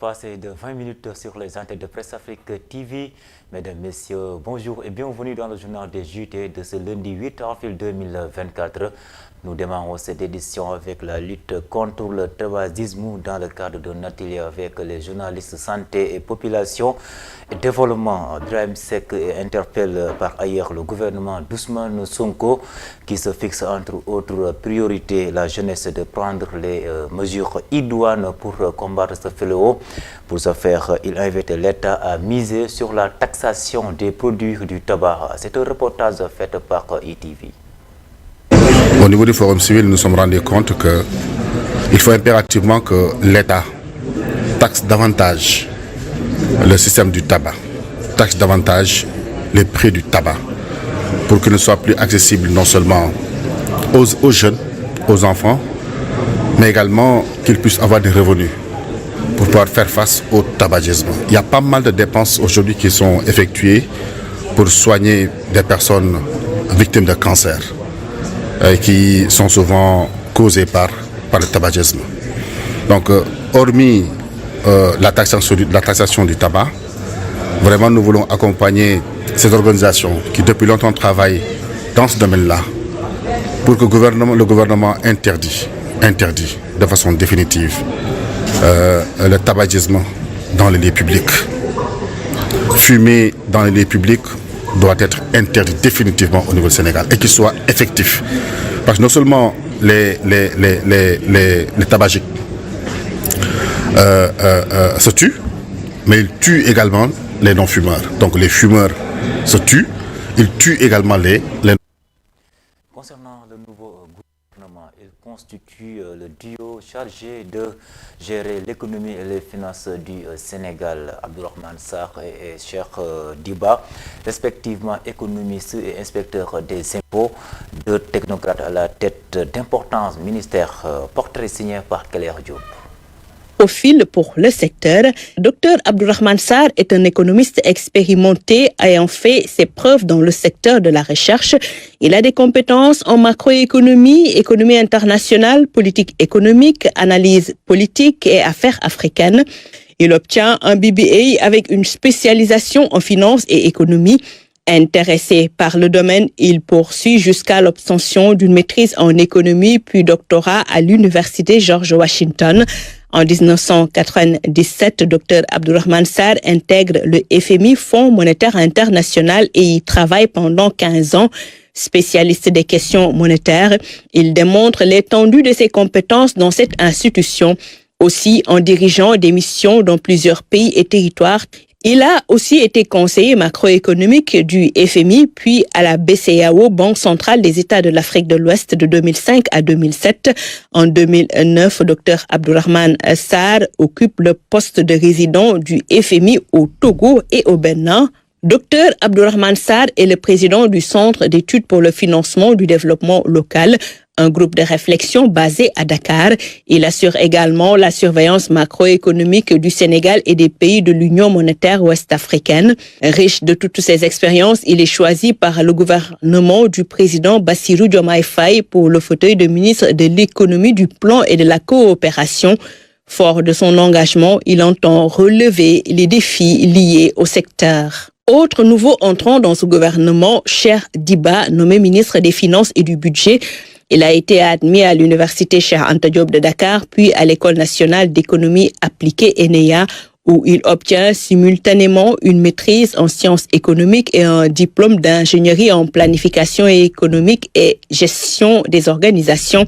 Passé de 20 minutes sur les antennes de Presse Afrique TV. Mesdames, Messieurs, bonjour et bienvenue dans le journal des JT de ce lundi 8 avril 2024. Nous démarrons cette édition avec la lutte contre le tabagisme dans le cadre d'un atelier avec les journalistes santé et population et développement. Drame Sec interpelle par ailleurs le gouvernement d'Ousmane Sonko qui se fixe entre autres priorités la jeunesse de prendre les mesures idoines pour combattre ce fléau. Pour ce faire, il invite l'État à miser sur la taxation des produits du tabac. C'est un reportage fait par ITV. Au niveau du Forum civil, nous nous sommes rendus compte qu'il faut impérativement que l'État taxe davantage le système du tabac, taxe davantage les prix du tabac, pour qu'il ne soit plus accessible non seulement aux jeunes, aux enfants, mais également qu'ils puissent avoir des revenus pour pouvoir faire face au tabagisme. Il y a pas mal de dépenses aujourd'hui qui sont effectuées pour soigner des personnes victimes de cancer, qui sont souvent causées par le tabagisme. Donc, hormis la taxation du tabac, vraiment nous voulons accompagner ces organisations qui depuis longtemps travaillent dans ce domaine-là pour que le gouvernement interdit de façon définitive le tabagisme dans les lieux publics. Fumer dans les lieux publics doit être interdit définitivement au niveau du Sénégal et qu'il soit effectif. Parce que non seulement les tabagiques se tuent, mais ils tuent également les non-fumeurs. Donc les fumeurs se tuent, ils tuent également les... Concernant le nouveau gouvernement, il constitue le duo chargé de gérer l'économie et les finances du Sénégal. Abdourahmane Sarr et Cheikh Diba, respectivement économistes et inspecteurs des impôts, deux technocrates à la tête d'importants ministères. Portrait signé par Keller Diop. Profil pour le secteur, Dr Abdourahmane Sarr est un économiste expérimenté ayant fait ses preuves dans le secteur de la recherche. Il a des compétences en macroéconomie, économie internationale, politique économique, analyse politique et affaires africaines. Il obtient un BBA avec une spécialisation en finance et économie. Intéressé par le domaine, il poursuit jusqu'à l'obtention d'une maîtrise en économie puis doctorat à l'université George Washington. En 1997, Dr Abdourahmane Sarr intègre le FMI, Fonds monétaire international, et y travaille pendant 15 ans. Spécialiste des questions monétaires, il démontre l'étendue de ses compétences dans cette institution. Aussi, en dirigeant des missions dans plusieurs pays et territoires, il a aussi été conseiller macroéconomique du FMI, puis à la BCEAO, Banque centrale des États de l'Afrique de l'Ouest, de 2005 à 2007. En 2009, Dr Abdourahmane Sarr occupe le poste de résident du FMI au Togo et au Bénin. Dr Abdourahmane Sarr est le président du Centre d'études pour le financement du développement local, un groupe de réflexion basé à Dakar. Il assure également la surveillance macroéconomique du Sénégal et des pays de l'Union monétaire ouest-africaine. Riche de toutes ses expériences, il est choisi par le gouvernement du président Bassirou Diomaye Faye pour le fauteuil de ministre de l'économie, du plan et de la coopération. Fort de son engagement, il entend relever les défis liés au secteur. Autre nouveau entrant dans ce gouvernement, Cheikh Diba, nommé ministre des Finances et du Budget. Il a été admis à l'université Cheikh Anta Diop de Dakar, puis à l'École nationale d'économie appliquée ENEA, où il obtient simultanément une maîtrise en sciences économiques et un diplôme d'ingénierie en planification économique et gestion des organisations.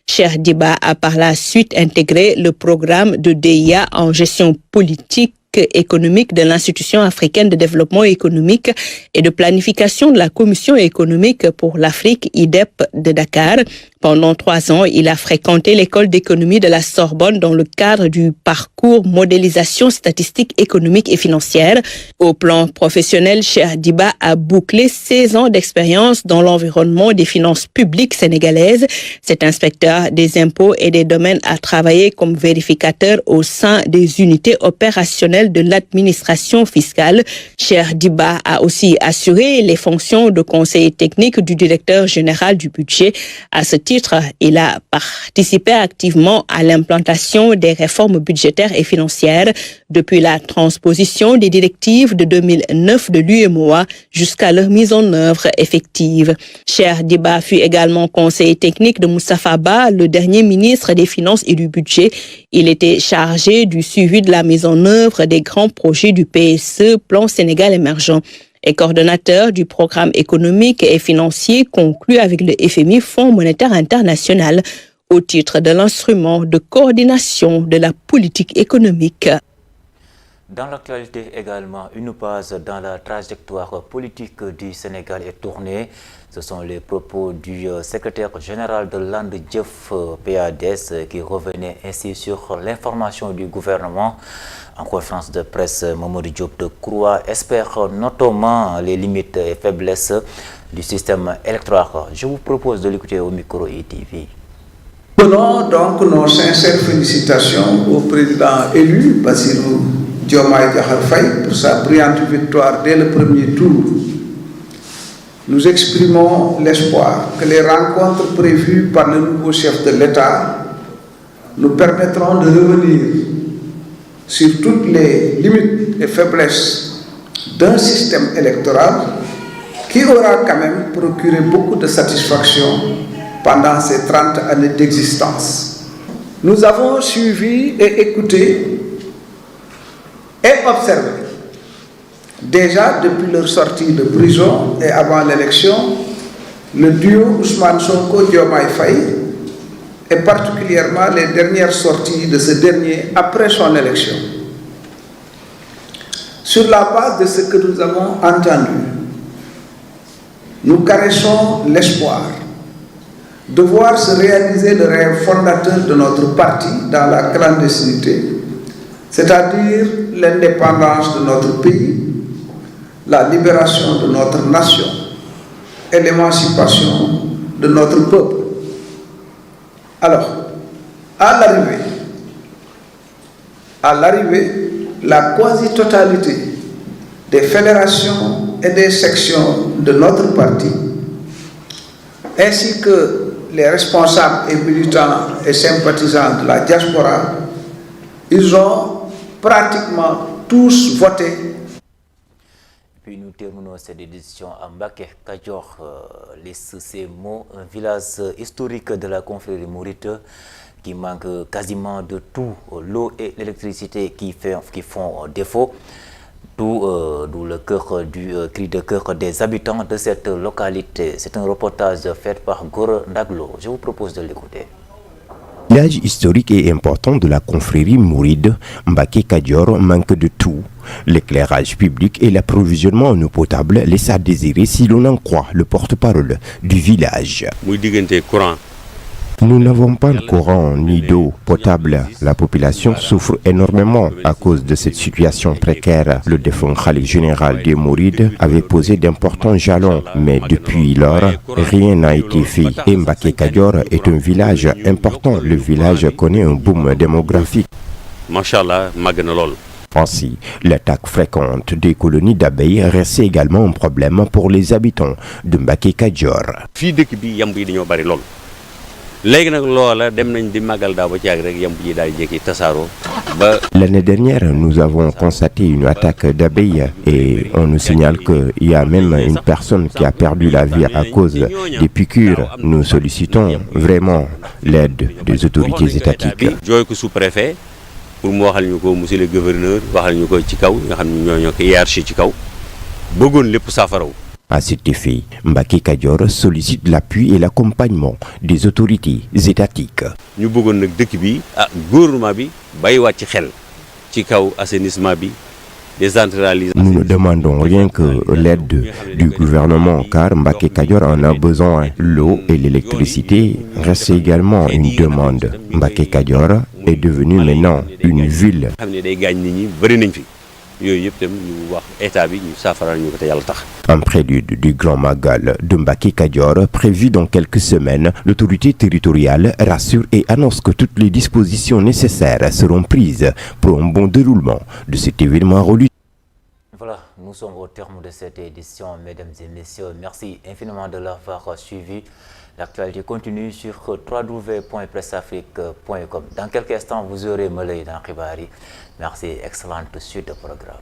Cheikh Diba a par la suite intégré le programme de DIA en gestion politique économique de l'Institution africaine de développement économique et de planification de la Commission économique pour l'Afrique, IDEP de Dakar. Pendant 3 ans, il a fréquenté l'école d'économie de la Sorbonne dans le cadre du parcours modélisation statistique économique et financière. Au plan professionnel, Cheikh Diba a bouclé 16 ans d'expérience dans l'environnement des finances publiques sénégalaises. Cet inspecteur des impôts et des domaines a travaillé comme vérificateur au sein des unités opérationnelles de l'administration fiscale. Cheikh Diba a aussi assuré les fonctions de conseiller technique du directeur général du budget. À ce titre, il a participé activement à l'implantation des réformes budgétaires et financières depuis la transposition des directives de 2009 de l'UEMOA jusqu'à leur mise en œuvre effective. Cheikh Diba fut également conseiller technique de Moustapha Ba, le dernier ministre des Finances et du Budget. Il était chargé du suivi de la mise en œuvre des grands projets du PSE, Plan Sénégal émergent, et coordonnateur du programme économique et financier conclu avec le FMI, Fonds monétaire international, au titre de l'instrument de coordination de la politique économique. Dans l'actualité également, une page dans la trajectoire politique du Sénégal est tournée. Ce sont les propos du secrétaire général de l'ANDJEF PADS qui revenait ainsi sur l'information du gouvernement. En conférence de presse, Mamadou Diop Decroix espère notamment les limites et faiblesses du système électoral. Je vous propose de l'écouter au micro ITV. Donnons donc nos sincères félicitations au président élu, Bassirou Diomaye Diakhar Faye, pour sa brillante victoire dès le premier tour. Nous exprimons l'espoir que les rencontres prévues par le nouveau chef de l'État nous permettront de revenir sur toutes les limites et faiblesses d'un système électoral qui aura quand même procuré beaucoup de satisfaction pendant ces 30 années d'existence. Nous avons suivi et écouté et observé, déjà depuis leur sortie de prison et avant l'élection, le duo Ousmane Sonko-Diomaye Faye et particulièrement les dernières sorties de ce dernier après son élection. Sur la base de ce que nous avons entendu, nous caressons l'espoir de voir se réaliser le rêve fondateur de notre parti dans la clandestinité, c'est-à-dire l'indépendance de notre pays, la libération de notre nation et l'émancipation de notre peuple. Alors, à l'arrivée, la quasi-totalité des fédérations et des sections de notre parti, ainsi que les responsables et militants et sympathisants de la diaspora, ils ont pratiquement tous voté. Puis nous terminons cette édition à Mbacké Kadior, laisse ces mots, un village historique de la confrérie mouride qui manque quasiment de tout, l'eau et l'électricité qui font défaut. D'où le cri de cœur des habitants de cette localité. C'est un reportage fait par Gora Ndaglo. Je vous propose de l'écouter. Village historique et important de la confrérie mouride, Mbacké Kadior manque de tout. L'éclairage public et l'approvisionnement en eau potable laissent à désirer si l'on en croit le porte-parole du village. Nous n'avons pas de courant ni d'eau potable. La population souffre énormément à cause de cette situation précaire. Le défunt khalife général des Mourides avait posé d'importants jalons, mais depuis lors, rien n'a été fait. Et Mbacké Kadior est un village important. Le village connaît un boom démographique. Ainsi, l'attaque fréquente des colonies d'abeilles reste également un problème pour les habitants de Mbacké Kadior. L'année dernière, nous avons constaté une attaque d'abeilles et on nous signale qu'il y a même une personne qui a perdu la vie à cause des piqûres. Nous sollicitons vraiment l'aide des autorités étatiques. pour mu waxal ñu ko monsieur le gouverneur waxal ñu ko ci kaw nga xam ne ñoo ko hiérarchie ci kaw bëggoon lépp saafaraw. À cet effet, Mbacké Kadior sollicite l'appui et l'accompagnement des autorités étatiques. ñu bëggoon nag dëkk bi gouvernement bi bàyyiwaat ci xel ci kaw assainissement bi. Nous ne demandons rien que l'aide du gouvernement car Mbacké Kadior en a besoin. L'eau et l'électricité restent également une demande. Mbacké Kadior est devenu maintenant une ville. Un prélude du Grand Magal de Mbacké Kadior prévu dans quelques semaines, l'autorité territoriale rassure et annonce que toutes les dispositions nécessaires seront prises pour un bon déroulement de cet événement religieux. Voilà, nous sommes au terme de cette édition, mesdames et messieurs. Merci infiniment de l'avoir suivi. L'actualité continue sur www.pressafrique.com. Dans quelques instants, vous aurez Moulay dans Khibari. Merci, excellente suite de programme.